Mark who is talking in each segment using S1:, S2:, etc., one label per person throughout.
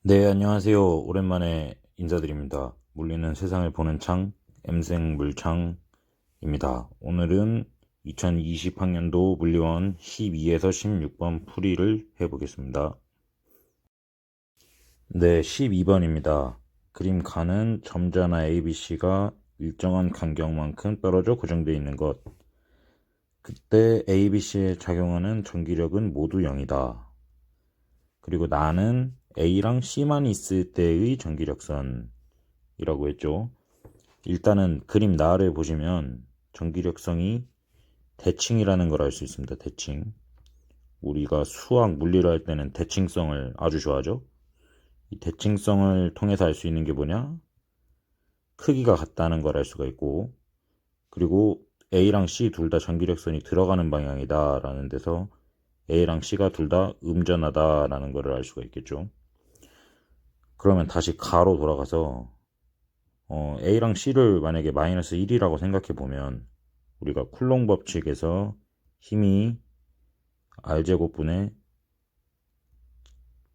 S1: 네, 안녕하세요. 오랜만에 인사드립니다. 물리는 세상을 보는 창, M생 물창입니다. 오늘은 2020학년도 물리원 12에서 16번 풀이를 해보겠습니다. 네, 12번입니다. 그림 가는 점자나 ABC가 일정한 간격만큼 떨어져 고정되어 있는 것. 그때 ABC에 작용하는 전기력은 모두 0이다. 그리고 나는 A랑 C만 있을 때의 전기력선이라고 했죠. 일단은 그림 나를 보시면 전기력성이 대칭이라는 걸 알 수 있습니다. 대칭. 우리가 수학 물리를 할 때는 대칭성을 아주 좋아하죠. 이 대칭성을 통해서 알 수 있는 게 뭐냐? 크기가 같다는 걸 알 수가 있고, 그리고 A랑 C 둘 다 전기력선이 들어가는 방향이다 라는 데서 A랑 C가 둘 다 음전하다 라는 걸 알 수가 있겠죠. 그러면 다시 가로 돌아가서 A랑 C를 만약에 마이너스 1이라고 생각해 보면 우리가 쿨롱 법칙에서 힘이 R제곱분의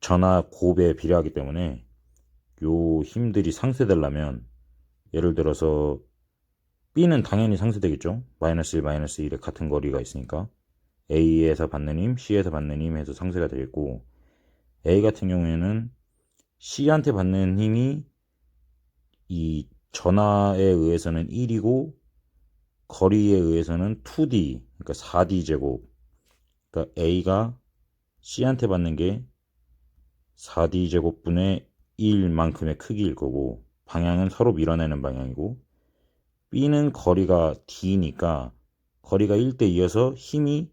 S1: 전하 곱에 비례하기 때문에 요 힘들이 상쇄되려면 예를 들어서 B는 당연히 상쇄되겠죠. 마이너스 1, 마이너스 1에 같은 거리가 있으니까 A에서 받는 힘, C에서 받는 힘 해서 상쇄가 되겠고 A 같은 경우에는 C한테 받는 힘이 이 전하에 의해서는 1이고 거리에 의해서는 2D, 그러니까 4D 제곱. 그러니까 A가 C한테 받는 게 4D 제곱분의 1만큼의 크기일 거고 방향은 서로 밀어내는 방향이고 B는 거리가 D니까 거리가 1대 2여서 힘이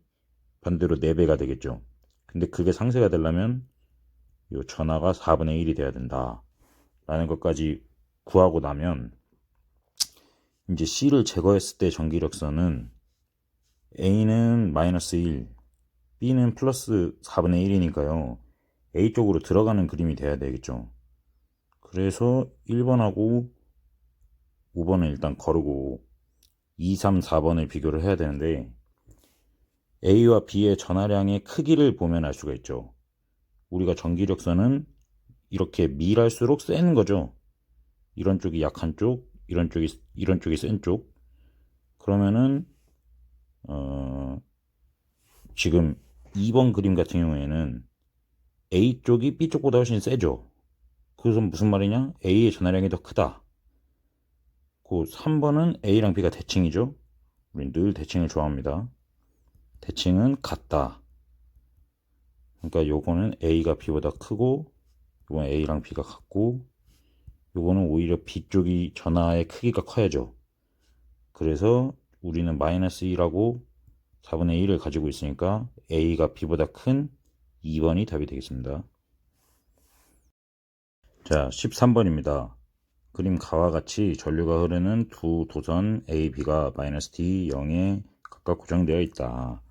S1: 반대로 4배가 되겠죠. 근데 그게 상쇄가 되려면 요 전하가 4분의 1이 돼야 된다 라는 것까지 구하고 나면 이제 C를 제거했을 때 전기력선은 A는 마이너스 1, B는 플러스 4분의 1이니까요. A 쪽으로 들어가는 그림이 돼야 되겠죠. 그래서 1번하고 5번은 일단 거르고 2, 3, 4번을 비교를 해야 되는데 A와 B의 전하량의 크기를 보면 알 수가 있죠. 우리가 전기력선은 이렇게 밀할수록 센 거죠. 이런 쪽이 약한 쪽, 이런 쪽이 센 쪽. 그러면은 지금 2번 그림 같은 경우에는 A 쪽이 B 쪽보다 훨씬 세죠. 그것은 무슨 말이냐? A의 전하량이 더 크다. 그 3번은 A랑 B가 대칭이죠. 우린 늘 대칭을 좋아합니다. 대칭은 같다. 그러니까 요거는 A가 B보다 크고 요건 A랑 B가 같고 요거는 오히려 B 쪽이 전하의 크기가 커야죠. 그래서 우리는 마이너스 1하고 4분의 1을 가지고 있으니까 A가 B보다 큰 2번이 답이 되겠습니다. 자, 13번입니다. 그림 가와 같이 전류가 흐르는 두 도선 A, B가 마이너스 D, 0에 각각 고정되어 있다.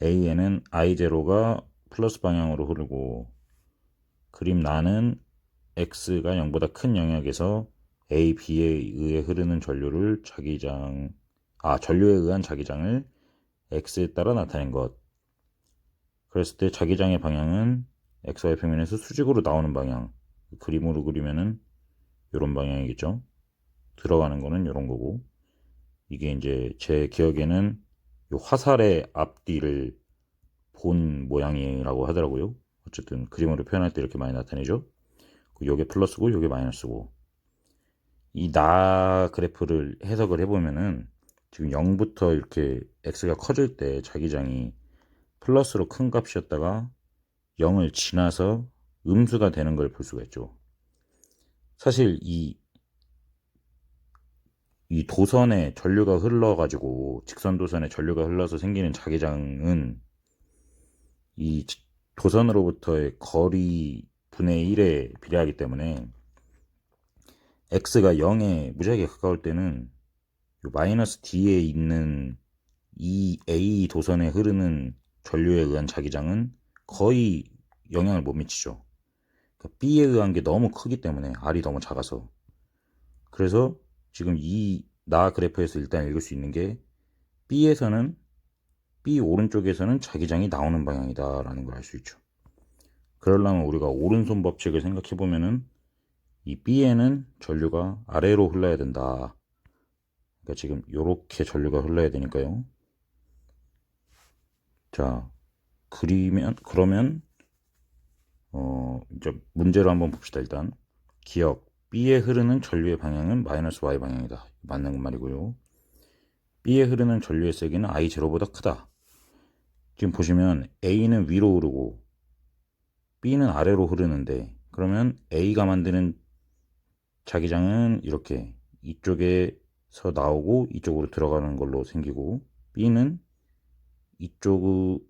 S1: A에는 I0가 플러스 방향으로 흐르고 그림 나는 X가 0보다 큰 영역에서 A, B에 의해 흐르는 전류에 의한 자기장을 X에 따라 나타낸 것. 그랬을 때 자기장의 방향은 XY 평면에서 수직으로 나오는 방향. 그림으로 그리면은 이런 방향이겠죠. 들어가는 거는 이런 거고. 이게 이제 제 기억에는 요 화살의 앞뒤를 본 모양이라고 하더라고요. 어쨌든 그림으로 표현할 때 이렇게 많이 나타내죠. 요게 플러스고 요게 마이너스고. 이 나 그래프를 해석을 해보면은 지금 0부터 이렇게 x가 커질 때 자기장이 플러스로 큰 값이었다가 0을 지나서 음수가 되는 걸 볼 수가 있죠. 사실 이 도선에 전류가 흘러가지고 직선 도선에 전류가 흘러서 생기는 자기장은 이 도선으로부터의 거리 분의 1에 비례하기 때문에 x가 0에 무지하게 가까울 때는 마이너스 d에 있는 이 a 도선에 흐르는 전류에 의한 자기장은 거의 영향을 못 미치죠. 그러니까 b에 의한 게 너무 크기 때문에 r이 너무 작아서. 그래서 지금 이 나 그래프에서 일단 읽을 수 있는 게 B 오른쪽에서는 자기장이 나오는 방향이다 라는 걸 알 수 있죠. 그러려면 우리가 오른손 법칙을 생각해 보면은 이 B에는 전류가 아래로 흘러야 된다. 그러니까 지금 이렇게 전류가 흘러야 되니까요. 자, 그러면 이제 문제로 한번 봅시다. 일단 기억 B에 흐르는 전류의 방향은 마이너스 Y 방향이다. 맞는 말이고요. B에 흐르는 전류의 세기는 I0보다 크다. 지금 보시면 A는 위로 흐르고 B는 아래로 흐르는데, 그러면 A가 만드는 자기장은 이렇게 이쪽에서 나오고 이쪽으로 들어가는 걸로 생기고, B는 이쪽으로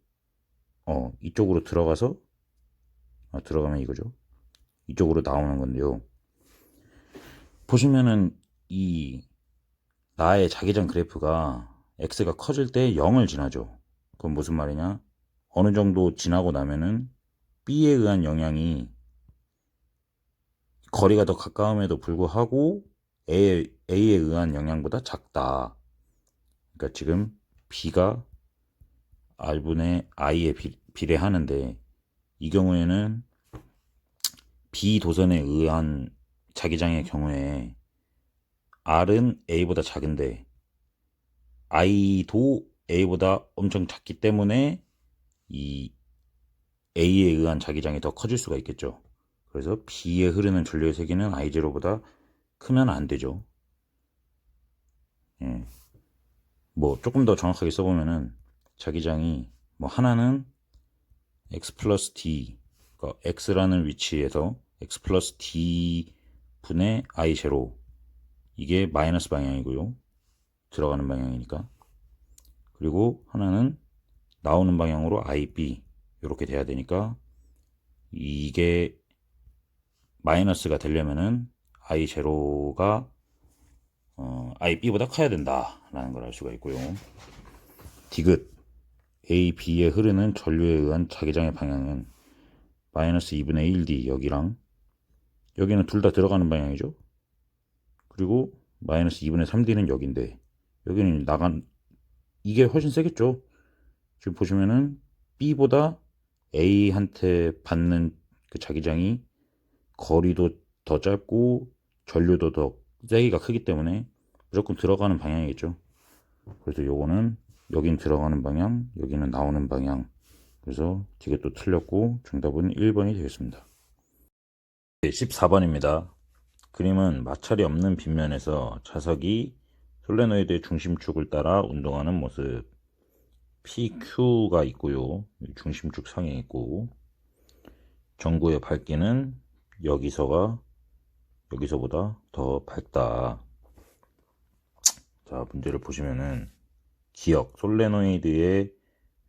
S1: 들어가서 들어가면 이거죠. 이쪽으로 나오는 건데요. 보시면은 이 나의 자기장 그래프가 x가 커질 때 0을 지나죠. 그건 무슨 말이냐? 어느 정도 지나고 나면은 B에 의한 영향이 거리가 더 가까움에도 불구하고 A에 의한 영향보다 작다. 그러니까 지금 B가 R분의 I에 비례하는데, 이 경우에는 B 도선에 의한 자기장의 경우에 R은 A보다 작은데 I도 A보다 엄청 작기 때문에 이 A에 의한 자기장이 더 커질 수가 있겠죠. 그래서 B에 흐르는 전류의 세기는 I0보다 크면 안 되죠. 예. 뭐 조금 더 정확하게 써보면은 자기장이 뭐 하나는 x 플러스 d, 그러니까 x라는 위치에서 x 플러스 d 분의 I 제로, 이게 마이너스 방향이고요. 들어가는 방향이니까. 그리고 하나는 나오는 방향으로 IB 이렇게 돼야 되니까, 이게 마이너스가 되려면은 I 제로가 IB보다 커야 된다라는 걸 알 수가 있고요. 디귿 A, B에 흐르는 전류에 의한 자기장의 방향은 마이너스 2분의 1D, 여기랑 여기는 둘 다 들어가는 방향이죠. 그리고 마이너스 2분의 3D는 여기인데, 여기는 이게 훨씬 세겠죠. 지금 보시면은 B보다 A한테 받는 그 자기장이 거리도 더 짧고 전류도 더 세기가 크기 때문에 무조건 들어가는 방향이겠죠. 그래서 요거는 여긴 들어가는 방향, 여기는 나오는 방향. 그래서 디귿도 틀렸고 정답은 1번이 되겠습니다. 14번입니다. 그림은 마찰이 없는 빗면에서 자석이 솔레노이드의 중심축을 따라 운동하는 모습. PQ가 있고요. 중심축 상에 있고, 전구의 밝기는 여기서보다 더 밝다. 자, 문제를 보시면은 기억 솔레노이드에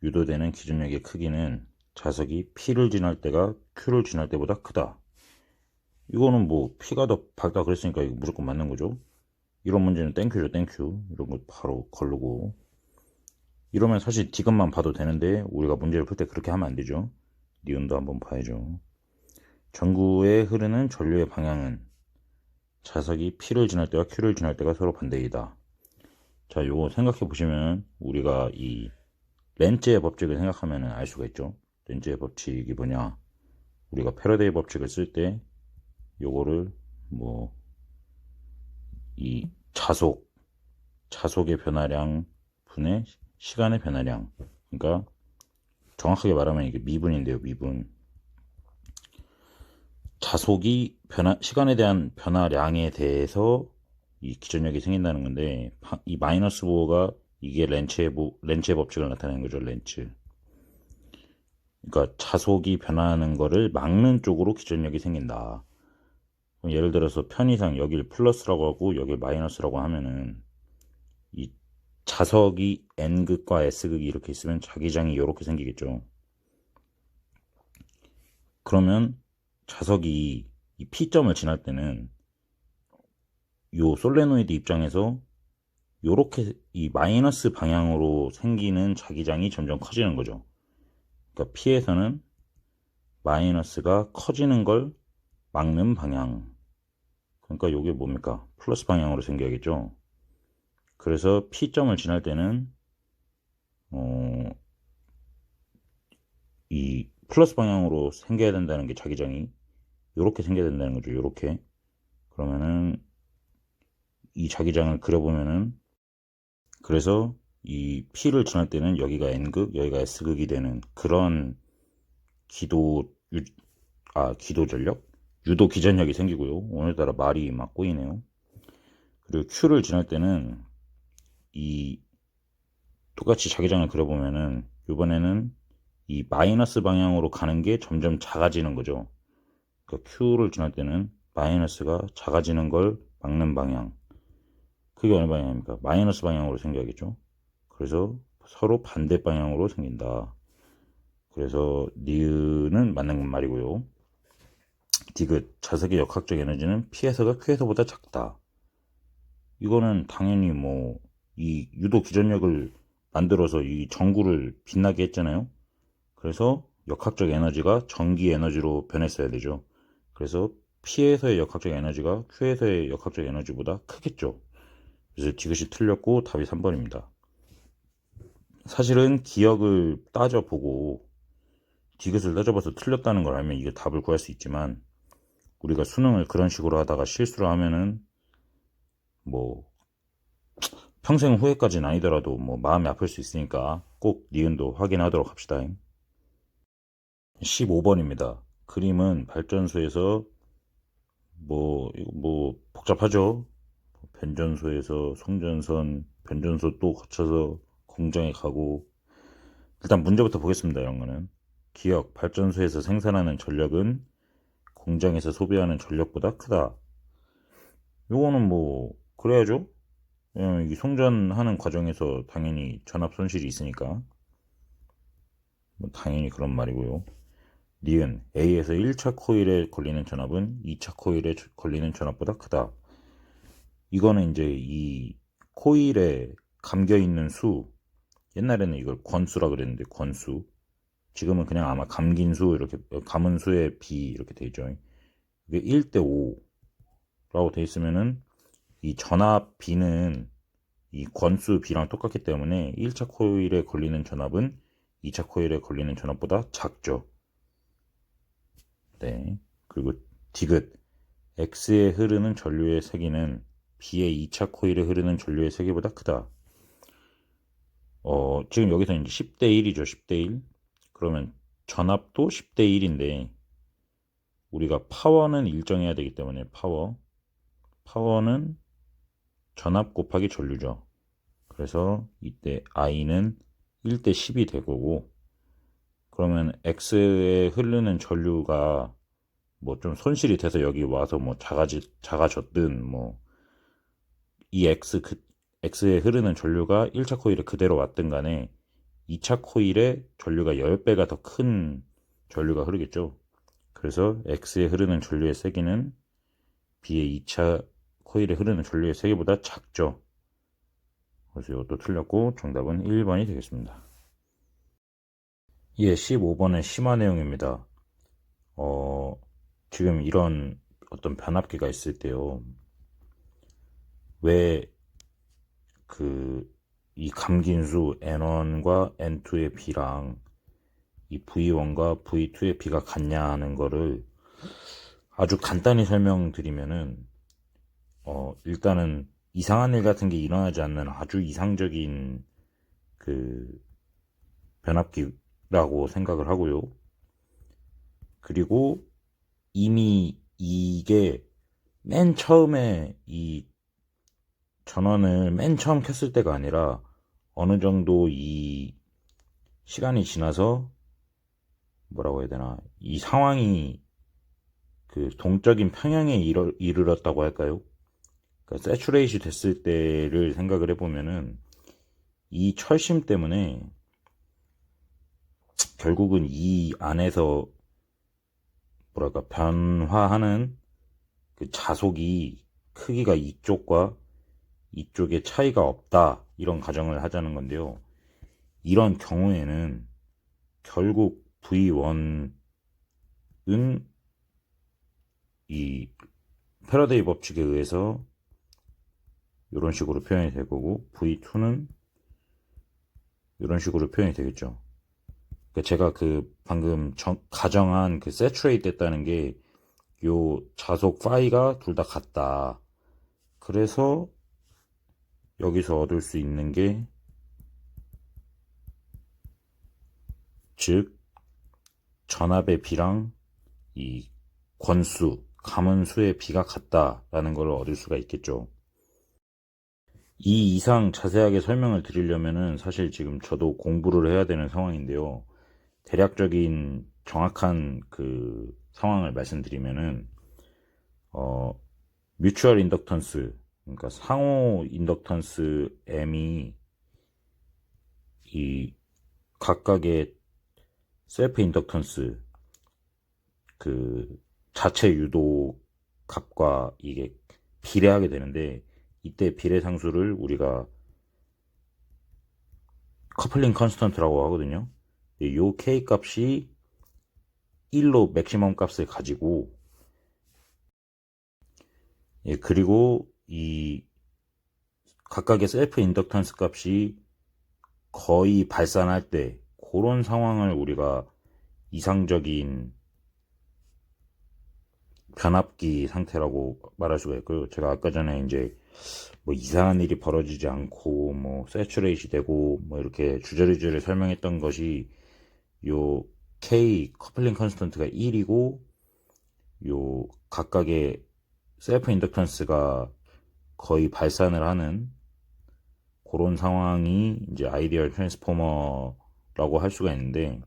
S1: 유도되는 기준력의 크기는 자석이 P를 지날 때가 Q를 지날 때보다 크다. 이거는 뭐 P가 더 밝다 그랬으니까 이거 무조건 맞는 거죠. 이런 문제는 땡큐죠, 땡큐. 이런 거 바로 걸르고. 이러면 사실 디귿만 봐도 되는데 우리가 문제를 풀 때 그렇게 하면 안 되죠. 니은도 한번 봐야죠. 전구에 흐르는 전류의 방향은 자석이 P를 지날 때와 Q를 지날 때가 서로 반대이다. 자, 요거 생각해 보시면 우리가 이 렌츠의 법칙을 생각하면 알 수가 있죠. 렌츠의 법칙이 뭐냐? 우리가 패러데이 법칙을 쓸 때 요거를 뭐 이 자속의 변화량 분의 시간의 변화량, 그러니까 정확하게 말하면 이게 미분인데요, 미분. 자속이 시간에 대한 변화량에 대해서 이 기전력이 생긴다는 건데, 이 마이너스 부호가 이게 렌츠의 법칙을 나타내는 거죠, 렌츠. 그러니까 자속이 변화하는 거를 막는 쪽으로 기전력이 생긴다. 예를 들어서 편의상 여길 플러스라고 하고 여길 마이너스라고 하면은 이 자석이 N극과 S극이 이렇게 있으면 자기장이 이렇게 생기겠죠. 그러면 자석이 이 P점을 지날 때는 요 솔레노이드 입장에서 요렇게 이 마이너스 방향으로 생기는 자기장이 점점 커지는 거죠. 그러니까 P에서는 마이너스가 커지는 걸 막는 방향. 그러니까 요게 뭡니까? 플러스 방향으로 생겨야겠죠. 그래서 P점을 지날 때는 이 플러스 방향으로 생겨야 된다는 게 자기장이 요렇게 생겨야 된다는 거죠. 요렇게. 그러면은 이 자기장을 그려보면은, 그래서 이 P를 지날 때는 여기가 N극, 여기가 S극이 되는 그런 기도 전력? 유도 기전력이 생기고요. 오늘따라 말이 막 꼬이네요. 그리고 Q를 지날 때는 이 똑같이 자기장을 그려보면은 이번에는 이 마이너스 방향으로 가는 게 점점 작아지는 거죠. 그러니까 Q를 지날 때는 마이너스가 작아지는 걸 막는 방향. 그게 어느 방향입니까? 마이너스 방향으로 생겨야겠죠. 그래서 서로 반대 방향으로 생긴다. 그래서 니은은 맞는 말이고요. 디귿, 자석의 역학적 에너지는 P에서가 Q에서보다 작다. 이거는 당연히 뭐 이 유도 기전력을 만들어서 이 전구를 빛나게 했잖아요. 그래서 역학적 에너지가 전기 에너지로 변했어야 되죠. 그래서 P에서의 역학적 에너지가 Q에서의 역학적 에너지보다 크겠죠. 그래서 디귿이 틀렸고 답이 3번입니다. 사실은 기억을 따져보고 디귿을 따져봐서 틀렸다는 걸 알면 이게 답을 구할 수 있지만, 우리가 수능을 그런 식으로 하다가 실수를 하면은 뭐 평생 후회까지는 아니더라도 뭐 마음이 아플 수 있으니까 꼭 니은도 확인하도록 합시다. 15번입니다. 그림은 발전소에서 뭐 복잡하죠. 변전소에서 송전선, 변전소 또 거쳐서 공장에 가고. 일단 문제부터 보겠습니다. 이런 거는 기억, 발전소에서 생산하는 전력은 공장에서 소비하는 전력보다 크다. 요거는 뭐 그래야죠. 이 송전하는 과정에서 당연히 전압 손실이 있으니까 뭐 당연히 그런 말이고요. 니은 A에서 1차 코일에 걸리는 전압은 2차 코일에 걸리는 전압보다 크다. 이거는 이제 이 코일에 감겨 있는 수, 옛날에는 이걸 권수라 그랬는데 권수, 지금은 그냥 아마 감긴 수, 이렇게 감은 수의 비 이렇게 돼 있죠. 이게 1대 5라고 돼 있으면은 이 전압 B는 이 권수 B랑 똑같기 때문에 1차 코일에 걸리는 전압은 2차 코일에 걸리는 전압보다 작죠. 네. 그리고 디귿 X에 흐르는 전류의 세기는 B의 2차 코일에 흐르는 전류의 세기보다 크다. 지금 여기서 이제 10대 1이죠. 10대 1. 그러면 전압도 10대 1인데 우리가 파워는 일정해야 되기 때문에 파워는 전압 곱하기 전류죠. 그래서 이때 I는 1대 10이 될 거고, 그러면 X에 흐르는 전류가 뭐 좀 손실이 돼서 여기 와서 뭐 작아졌든 뭐 이 X에 흐르는 전류가 1차 코일에 그대로 왔든 간에 2차 코일에 전류가 10배가 더 큰 전류가 흐르겠죠. 그래서 X에 흐르는 전류의 세기는 B의 2차 코일에 흐르는 전류의 세기보다 작죠. 그래서 이것도 틀렸고 정답은 1번이 되겠습니다. 예, 15번의 심화 내용입니다. 지금 이런 어떤 변압기가 있을 때요. 왜 이 감긴수 N1과 N2의 B랑 이 V1과 V2의 B가 같냐 하는 거를 아주 간단히 설명드리면은, 일단은 이상한 일 같은 게 일어나지 않는 아주 이상적인 그 변압기라고 생각을 하고요. 그리고 이미 이게 맨 처음에 이 전원을 맨 처음 켰을 때가 아니라 어느 정도 이 시간이 지나서 뭐라고 해야 되나, 이 상황이 그 동적인 평형에 이르렀다고 할까요? 그러니까 세츄레이시 됐을 때를 생각을 해보면은 이 철심 때문에 결국은 이 안에서 뭐랄까 변화하는 그 자속이 크기가 이쪽과 이쪽에 차이가 없다, 이런 가정을 하자는 건데요. 이런 경우에는 결국 V1은 이 패러데이 법칙에 의해서 이런 식으로 표현이 될 거고, V2는 이런 식으로 표현이 되겠죠. 제가 방금 가정한 세츄레이트 됐다는 게 요 자속 파이가 둘 다 같다. 그래서 여기서 얻을 수 있는 게, 즉 전압의 비랑 이 권수, 가문수의 비가 같다라는 걸 얻을 수가 있겠죠. 이 이상 자세하게 설명을 드리려면은 사실 지금 저도 공부를 해야 되는 상황인데요. 대략적인 정확한 상황을 말씀드리면은, 뮤추얼 인덕턴스, 그러니까 상호 인덕턴스 M이 이 각각의 셀프 인덕턴스, 자체 유도 값과 이게 비례하게 되는데, 이때 비례 상수를 우리가 커플링 컨스턴트라고 하거든요. 요 K 값이 1로 맥시멈 값을 가지고, 그리고 이 각각의 셀프 인덕턴스 값이 거의 발산할 때, 그런 상황을 우리가 이상적인 변압기 상태라고 말할 수가 있고요. 제가 아까 전에 이제 뭐 이상한 일이 벌어지지 않고 뭐 세츄레이시 되고 뭐 이렇게 주저리주저리 설명했던 것이, 요 K 커플링 컨스턴트가 1이고 요 각각의 셀프 인덕턴스가 거의 발산을 하는 그런 상황이 이제 아이디얼 트랜스포머라고 할 수가 있는데,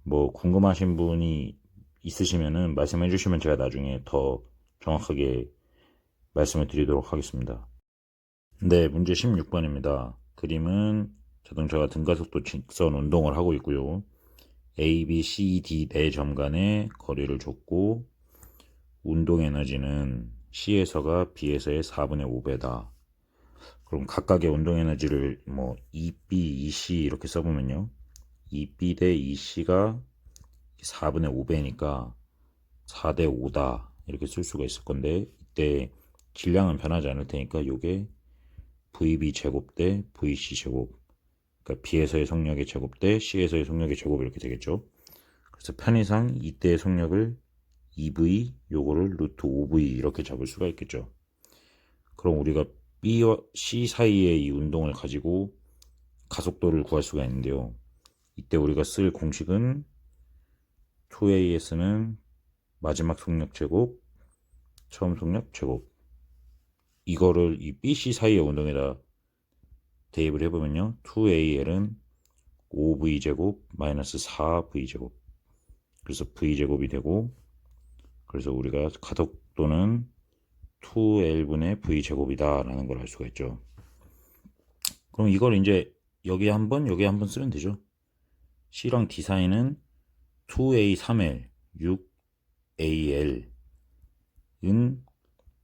S1: 뭐 궁금하신 분이 있으시면은 말씀해 주시면 제가 나중에 더 정확하게 말씀을 드리도록 하겠습니다. 네, 문제 16번입니다. 그림은 자동차가 등가속도 직선 운동을 하고 있고요. A, B, C, D 네 점 간의 거리를 줬고, 운동 에너지는 C에서가 B에서의 4분의 5배다. 그럼 각각의 운동 에너지를 뭐 EB, EC 이렇게 써보면요. EB 대 EC가 4분의 5배니까 4대 5다 이렇게 쓸 수가 있을 건데, 이때 질량은 변하지 않을 테니까 요게 VB 제곱 대 VC 제곱, 그러니까 B에서의 속력의 제곱 대 C에서의 속력의 제곱 이렇게 되겠죠. 그래서 편의상 이때의 속력을 EV, 요거를 루트 5V 이렇게 잡을 수가 있겠죠. 그럼 우리가 B와 C 사이의 이 운동을 가지고 가속도를 구할 수가 있는데요. 이때 우리가 쓸 공식은 2AS는 마지막 속력 제곱, 처음 속력 제곱. 이거를 이 BC 사이의 운동에다 대입을 해보면요. 2AL은 5V제곱 마이너스 4V제곱. 그래서 V제곱이 되고, 그래서 우리가 가속도는 2L분의 V제곱이다 라는 걸 알 수가 있죠. 그럼 이걸 이제 여기에 한번 여기에 한번 쓰면 되죠. C랑 D 사이는 2A 3L 6AL은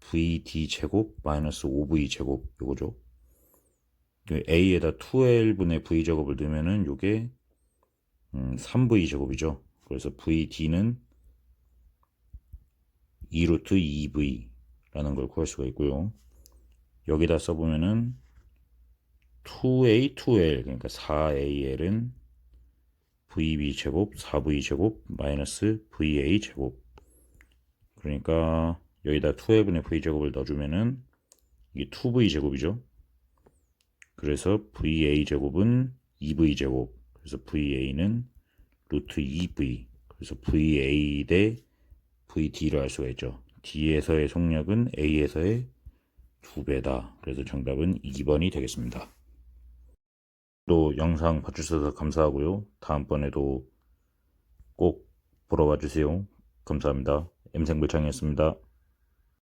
S1: VD 제곱 마이너스 5V 제곱 요거죠. A에다 2L분의 V 제곱을 넣으면은 요게 3V 제곱이죠. 그래서 VD는 2루트 2V라는 걸 구할 수가 있고요. 여기다 써보면은 2A 2L 그러니까 4AL은 VB 제곱 4V 제곱 마이너스 VA 제곱, 그러니까 여기다 2L분의 V 제곱을 넣어주면은 이게 2V 제곱이죠. 그래서 VA 제곱은 2V 제곱, 그래서 VA는 루트 2V, 그래서 VA 대 VD를 알 수가 있죠. D에서의 속력은 A에서의 2배다. 그래서 정답은 2번이 되겠습니다. 또 영상 봐주셔서 감사하고요. 다음번에도 꼭 보러 와주세요. 감사합니다. M생불창이었습니다.